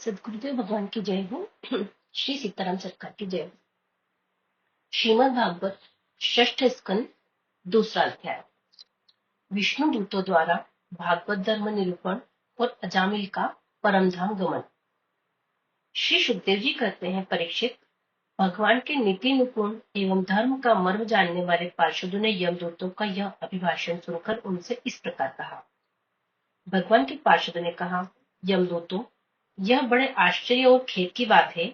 सदगुरुदेव भगवान की जय हो। श्री सीताराम सरकार की जय हो। श्रीमद् भागवत षष्ठ स्कंद दूसरा अध्याय। विष्णु दूतों द्वारा भागवत धर्म निरूपण और अजामिल का परमधाम गमन। श्री सुखदेव जी कहते हैं, परीक्षित, भगवान के नीति निपुण एवं धर्म का मर्म जानने वाले पार्षदों ने यमदूतों का यह अभिभाषण सुनकर उनसे इस प्रकार कहा। भगवान के पार्षदों ने कहा, यमदूतों, यह बड़े आश्चर्य और खेद की बात है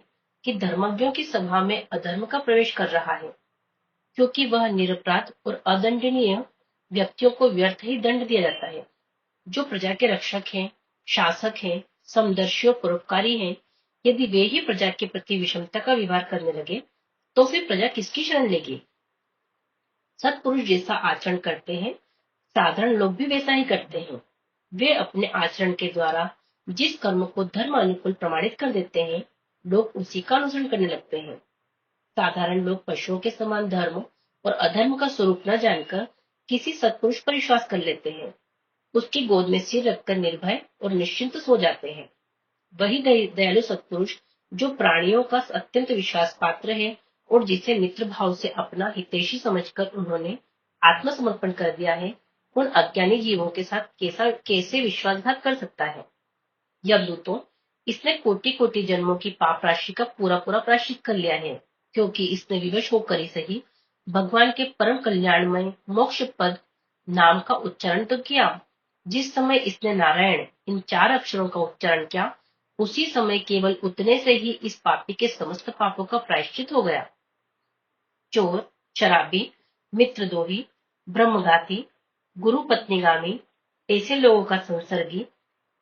कि धर्मज्ञों की सभा में अधर्म का प्रवेश कर रहा है, क्योंकि वह निरपराध और अदंडनीय व्यक्तियों को व्यर्थ ही दंड दिया जाता है। जो प्रजा के रक्षक हैं, शासक हैं, समदर्शी और परोपकारी हैं, यदि वे ही प्रजा के प्रति विषमता का व्यवहार करने लगे तो फिर प्रजा किसकी शरण लेगी। सत्पुरुष जैसा आचरण करते हैं, साधारण लोग भी वैसा ही करते हैं। वे अपने आचरण के द्वारा जिस कर्म को धर्म अनुकूल प्रमाणित कर देते हैं, लोग उसी का अनुसरण करने लगते हैं। साधारण लोग पशुओं के समान धर्म और अधर्म का स्वरूप न जानकर किसी सत्पुरुष पर विश्वास कर लेते हैं, उसकी गोद में सिर रखकर निर्भय और निश्चिंत सो जाते हैं। वही दयालु सत्पुरुष जो प्राणियों का अत्यंत विश्वास पात्र है और जिसे मित्र भाव से अपना हितैषी समझकर उन्होंने आत्मसमर्पण कर दिया है, उन अज्ञानी जीवों के साथ कैसे विश्वासघात कर सकता है। यमदूतों, इसने कोटि कोटि जन्मों की पाप राशि का पूरा प्रायश्चित कर लिया है, क्योंकि इसने विवश होकर ही सही भगवान के परम कल्याणमय मोक्ष पद नाम का उच्चारण तो किया। जिस समय इसने नारायण इन 4 अक्षरों का उच्चारण किया, उसी समय केवल उतने से ही इस पापी के समस्त पापों का प्रायश्चित हो गया। चोर, शराबी, मित्रद्रोही, ब्रह्मघाती, गुरु पत्नीगामी, ऐसे लोगों का संसर्गी,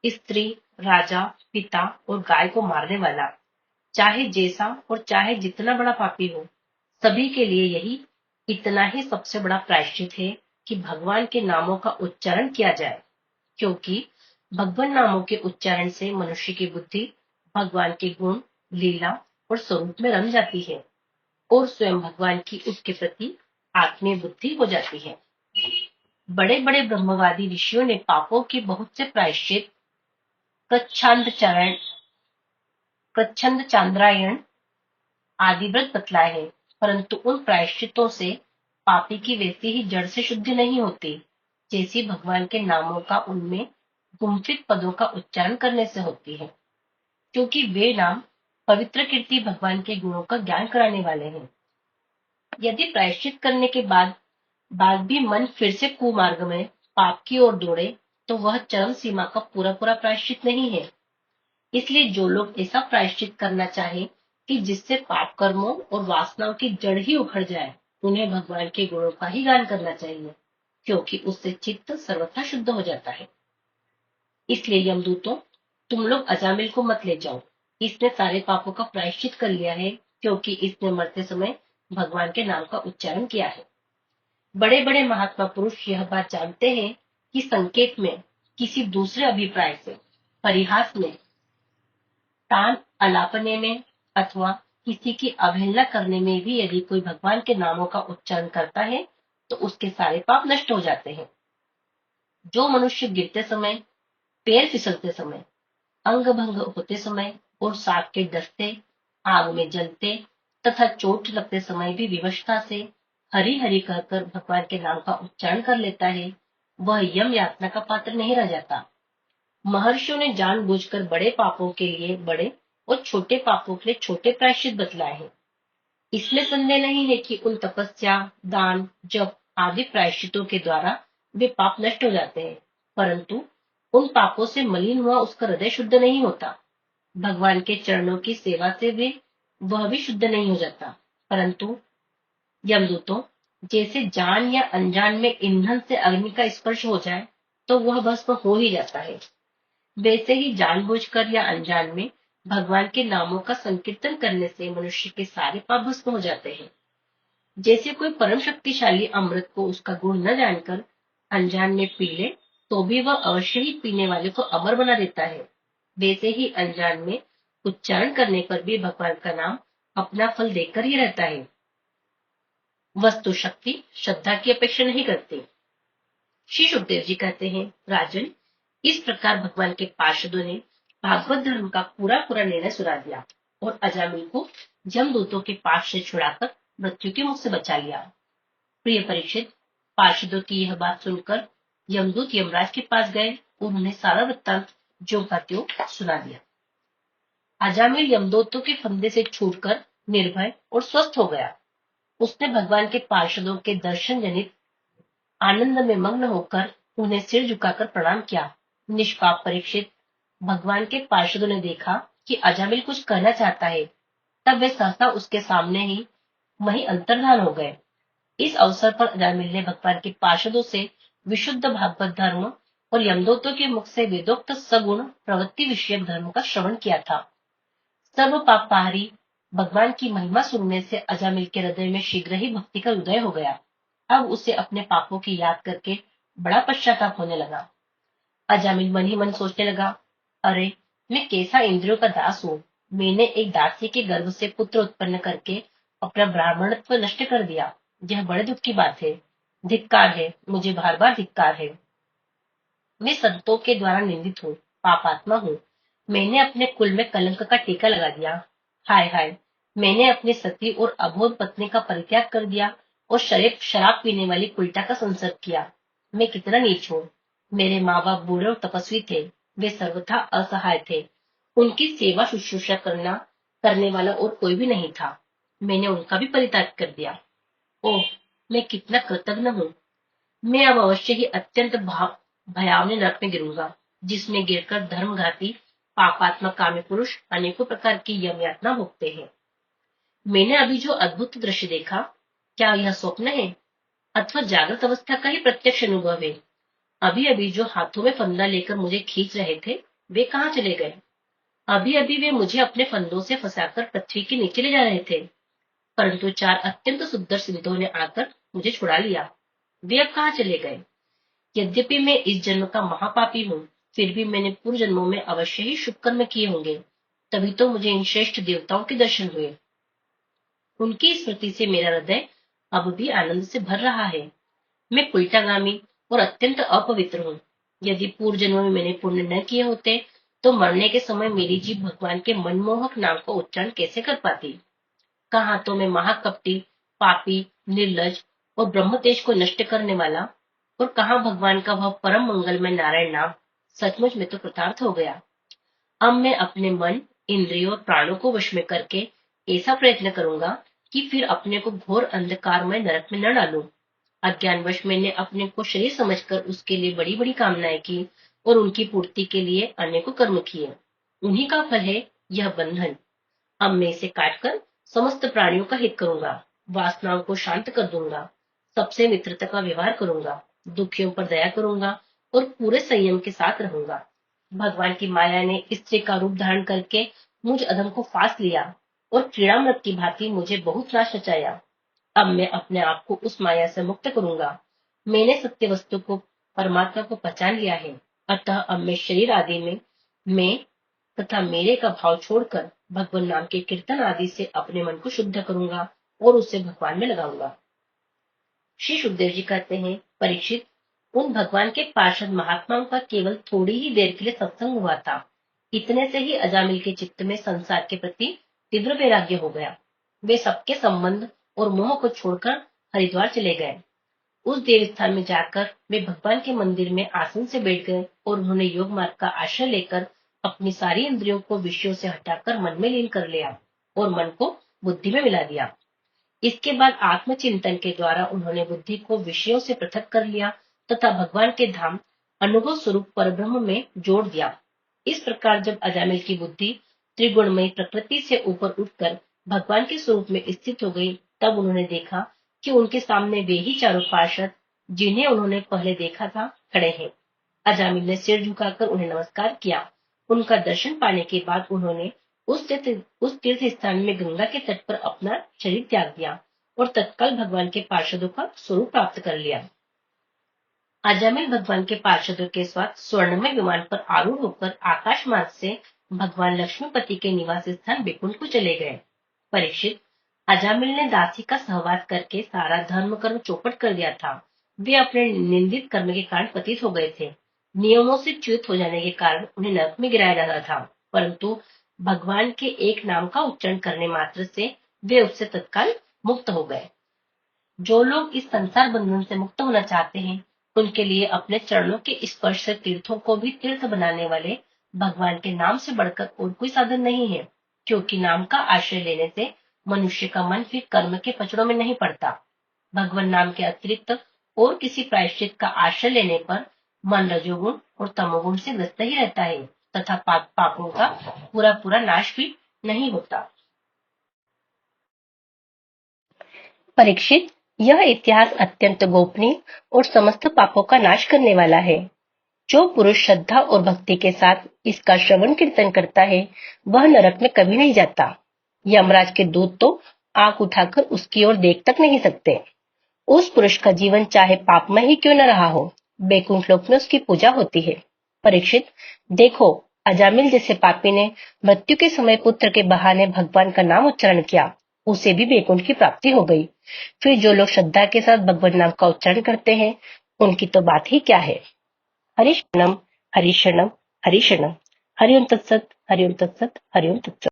स्त्री, राजा, पिता और गाय को मारने वाला, चाहे जैसा और चाहे जितना बड़ा पापी हो, सभी के लिए यही इतना ही सबसे बड़ा प्रायश्चित है कि भगवान के नामों का उच्चारण किया जाए, क्योंकि भगवान नामों के उच्चारण से मनुष्य की बुद्धि भगवान के गुण, लीला और स्वरूप में रम जाती है और स्वयं भगवान की उसके प्रति आत्मीय बुद्धि हो जाती है। बड़े बड़े ब्रह्मवादी ऋषियों ने पापों के बहुत से प्रायश्चित प्रच्छंद चांद्रायण आदि व्रत बतलाए हैं, परंतु उन प्रायश्चितों से पापी की वैसी ही जड़ से शुद्धि नहीं होती जैसी भगवान के नामों का उनमें गुम्फित पदों का उच्चारण करने से होती है, क्योंकि वे नाम पवित्र कीर्ति भगवान के गुणों का ज्ञान कराने वाले हैं। यदि प्रायश्चित करने के बाद भी मन फिर से कुमार्ग में पाप की ओर दौड़े, तो वह चरम सीमा का पूरा प्रायश्चित नहीं है। इसलिए जो लोग ऐसा प्रायश्चित करना चाहे कि जिससे पाप कर्मों और वासनाओं की जड़ ही उखड़ जाए, उन्हें भगवान के गुणों का ही गान करना चाहिए, क्योंकि उससे चित्त सर्वथा शुद्ध हो जाता है। इसलिए यमदूतों, तुम लोग अजामिल को मत ले जाओ। इसने सारे पापों का प्रायश्चित कर लिया है, क्योंकि इसने मरते समय भगवान के नाम का उच्चारण किया है। बड़े बड़े महात्मा पुरुष यह बात जानते हैं कि संकेत में, किसी दूसरे अभिप्राय से, परिहास में, तान अलापने में अथवा किसी की अवहेलना करने में भी यदि कोई भगवान के नामों का उच्चारण करता है, तो उसके सारे पाप नष्ट हो जाते हैं। जो मनुष्य गिरते समय, पैर फिसलते समय, अंग भंग होते समय और सांप के डसते, आग में जलते तथा चोट लगते समय भी विवशता से हरि हरि कहकर भगवान के नाम का उच्चारण कर लेता है, वह यम यातना का पात्र नहीं रह जाता। महर्षियों ने जानबूझकर बड़े पापों के लिए बड़े और छोटे पापों के लिए छोटे प्रायश्चित बतलाए हैं। इसमें संदेह नहीं है कि उन तपस्या, दान, जप आदि प्रायश्चितों के द्वारा वे पाप नष्ट हो जाते हैं, परंतु उन पापों से मलिन हुआ उसका हृदय शुद्ध नहीं होता। भगवान के चरणों की सेवा से वह भी शुद्ध नहीं हो जाता। परंतु यमदूतों, जैसे जान या अनजान में ईंधन से अग्नि का स्पर्श हो जाए तो वह भस्म हो ही जाता है, वैसे ही जानबूझकर या अनजान में भगवान के नामों का संकीर्तन करने से मनुष्य के सारे पाप भस्म हो जाते हैं। जैसे कोई परम शक्तिशाली अमृत को उसका गुण न जानकर अनजान में पी ले तो भी वह अवश्य ही पीने वाले को अमर बना देता है, वैसे ही अनजान में उच्चारण करने पर भी भगवान का नाम अपना फल देकर ही रहता है। वस्तु शक्ति श्रद्धा की अपेक्षा नहीं करती। श्री सुखदेव जी कहते हैं, राजन, इस प्रकार भगवान के पार्षदों ने भागवत धर्म का पूरा पूरा निर्णय सुना दिया और अजामिल को यमदूतों के पास से छुड़ाकर मृत्यु के मुख से बचा लिया। प्रिय परीक्षित, पार्षदों की यह बात सुनकर यमदूत यमराज के पास गए और उन्हें सारा वृत्तांत ज्यों का त्यों सुना दिया। अजामिल यमदूतों के फंदे से छूटकर निर्भय और स्वस्थ हो गया। उसने भगवान के पार्षदों के दर्शन जनित आनंद में मग्न होकर उन्हें सिर झुकाकर प्रणाम किया। निष्पाप परीक्षित, भगवान के पार्षदों ने देखा कि अजामिल कुछ कहना चाहता है, तब वे सहसा उसके सामने ही वहीं अंतर्धान हो गए। इस अवसर पर अजामिल ने भगवान के पार्षदों से विशुद्ध भागवत धर्म और यमदूतों के मुख से वेदोक्त सगुण प्रवृत्ति विषयक धर्म का श्रवण किया था। सर्व पापहारी भगवान की महिमा सुनने से अजामिल के हृदय में शीघ्र ही भक्ति का उदय हो गया। अब उसे अपने पापों की याद करके बड़ा पश्चाताप होने लगा। अजामिल मन ही मन सोचने लगा, अरे मैं कैसा इंद्रियों का दास हूँ। मैंने एक दासी के गर्भ से पुत्र उत्पन्न करके अपना ब्राह्मणत्व नष्ट कर दिया। यह बड़े दुख की बात है। धिक्कार है, मुझे बार बार धिक्कार है। मैं संतों के द्वारा निंदित हूँ, पापात्मा हूँ। मैंने अपने कुल में कलंक का टीका लगा दिया। हाय हाय, मैंने अपनी सती और अबोध पत्नी का परित्याग कर दिया और शराब पीने वाली कुल्टा का संसर्ग किया। मैं कितना नीच हूँ। मेरे माँ बाप बूढ़े और तपस्वी थे। वे सर्वथा असहाय थे। उनकी सेवा शुश्रूषा करने वाला और कोई भी नहीं था। मैंने उनका भी परित्याग कर दिया। ओह, मैं कितना कृतज्ञ हूँ। मैं अब अवश्य ही अत्यंत भयावने नरक में गिरूंगा, जिसमें गिरकर धर्मघाती पापात्मक कामी पुरुष अनेकों प्रकार की यम यातना भोगते हैं। मैंने अभी जो अद्भुत दृश्य देखा, क्या यह स्वप्न है अथवा जागृत अवस्था का ही प्रत्यक्ष अनुभव है? अभी अभी जो हाथों में फंदा लेकर मुझे खींच रहे थे, वे कहाँ चले गए? अभी अभी वे मुझे अपने फंदों से फंसाकर पृथ्वी के नीचे ले जा रहे थे, परंतु चार अत्यंत सुंदर सिद्धों ने आकर मुझे छुड़ा लिया। वे अब कहाँ चले गए? यद्यपि मैं इस जन्म का महापापी हूँ, फिर भी मैंने पूर्व जन्मों में अवश्य ही शुभ कर्म किए होंगे, तभी तो मुझे इन श्रेष्ठ देवताओं के दर्शन हुए। उनकी स्मृति से मेरा हृदय अब भी आनंद से भर रहा है। मैं कुलटागामी और अत्यंत अपवित्र हूँ। यदि पूर्व जन्मों में मैंने पुण्य न किए होते, तो मरने के समय मेरी जीभ भगवान के मनमोहक नाम का उच्चारण कैसे कर पाती? कहाँ तो मैं महाकपटी, पापी, निर्लज और ब्रह्म तेज को नष्ट करने वाला, और कहाँ भगवान का वह परम मंगलमय नारायण नाम। सचमुच में तो कृतार्थ हो गया। अब मैं अपने मन, इंद्रियों और प्राणों को वश में करके ऐसा प्रयत्न करूंगा कि फिर अपने को घोर अंधकारमय नरक में न डालूं। अज्ञानवश मैंने अपने को शरीर समझकर उसके लिए बड़ी बड़ी कामनाएं की और उनकी पूर्ति के लिए अनेकों कर्म किए। उन्हीं का फल है यह बंधन। अब मैं इसे काटकर समस्त प्राणियों का हित करूंगा, वासनाओं को शांत कर दूंगा, सबसे मित्रता का व्यवहार करूंगा, दुखियों पर दया करूंगा और पूरे संयम के साथ रहूंगा। भगवान की माया ने स्त्री का रूप धारण करके मुझ अधम को फांस लिया और क्रीड़ामृग की भांति मुझे बहुत नाश नचाया। अब मैं अपने आप को उस माया से मुक्त करूंगा। मैंने सत्य वस्तु को, परमात्मा को पहचान लिया है। अतः अब मैं शरीर आदि में मैं तथा मेरे का भाव छोड़कर भगवान नाम के कीर्तन आदि से अपने मन को शुद्ध करूंगा और उसे भगवान में लगाऊंगा। श्री सुखदेव जी कहते हैं, परीक्षित, उन भगवान के पार्षद महात्माओं का केवल थोड़ी ही देर के लिए सत्संग हुआ था। इतने से ही अजामिल के चित्त में संसार के प्रति तीव्र वैराग्य हो गया। वे सबके संबंध और मोह को छोड़कर हरिद्वार चले गए। उस देव स्थान में जाकर वे भगवान के मंदिर में आसन से बैठ गए और उन्होंने योग मार्ग का आश्रय लेकर अपनी सारी इंद्रियों को विषयों से हटाकर मन में लीन कर लिया और मन को बुद्धि में मिला दिया। इसके बाद आत्मचिंतन के द्वारा उन्होंने बुद्धि को विषयों से पृथक कर लिया तथा भगवान के धाम अनुभव स्वरूप परब्रह्म में जोड़ दिया। इस प्रकार जब अजामिल की बुद्धि त्रिगुणमयी प्रकृति से ऊपर उठकर भगवान के स्वरूप में स्थित हो गई, तब उन्होंने देखा कि उनके सामने वे ही चारों पार्षद जिन्हें उन्होंने पहले देखा था खड़े हैं। अजामिल ने सिर झुकाकर उन्हें नमस्कार किया। उनका दर्शन पाने के बाद उन्होंने उस तीर्थ स्थान में गंगा के तट पर अपना शरीर त्याग दिया और तत्काल भगवान के पार्षदों का स्वरूप प्राप्त कर लिया। अजामिल भगवान के पार्षदों के साथ स्वर्णमय विमान पर आरूढ़ होकर आकाश मार्ग से भगवान लक्ष्मीपति के निवास स्थान बैकुंठ को चले गए। परीक्षित, अजामिल ने दासी का सहवास करके सारा धर्म कर्म चौपट कर दिया था। वे अपने निंदित कर्म के कारण पतित हो गए थे। नियमों से च्युत हो जाने के कारण उन्हें नरक में गिराया जाता था। परंतु भगवान के एक नाम का उच्चारण करने मात्र से वे उससे तत्काल मुक्त हो गए। जो लोग इस संसार बंधन से मुक्त होना चाहते हैं, उनके लिए अपने चरणों के स्पर्श से तीर्थों को भी तीर्थ बनाने वाले भगवान के नाम से बढ़कर और कोई साधन नहीं है, क्योंकि नाम का आश्रय लेने से मनुष्य का मन फिर कर्म के पचड़ों में नहीं पड़ता। भगवान नाम के अतिरिक्त और किसी प्रायश्चित का आश्रय लेने पर मन रजोगुण और तमोगुण से ग्रस्त ही रहता है तथा पापों का पूरा पूरा नाश भी नहीं होता। परीक्षित, यह इतिहास अत्यंत गोपनीय और समस्त पापों का नाश करने वाला है। जो पुरुष श्रद्धा और भक्ति के साथ इसका श्रवण कीर्तन करता है, वह नरक में कभी नहीं जाता। यमराज के दूत तो आंख उठाकर उसकी ओर देख तक नहीं सकते। उस पुरुष का जीवन चाहे पापमय ही क्यों न रहा हो, बैकुंठ लोक में उसकी पूजा होती है। परीक्षित, देखो, अजामिल जैसे पापी ने मृत्यु के समय पुत्र के बहाने भगवान का नाम उच्चारण किया, उसे भी बैकुंठ की प्राप्ति हो गई। फिर जो लोग श्रद्धा के साथ भगवान नाम का उच्चारण करते हैं, उनकी तो बात ही क्या है। हरिशरणम हरिशरणम हरिशरणम। हरिओम तत्सत, हरिओम तत्सत, हरिओम तत्सत।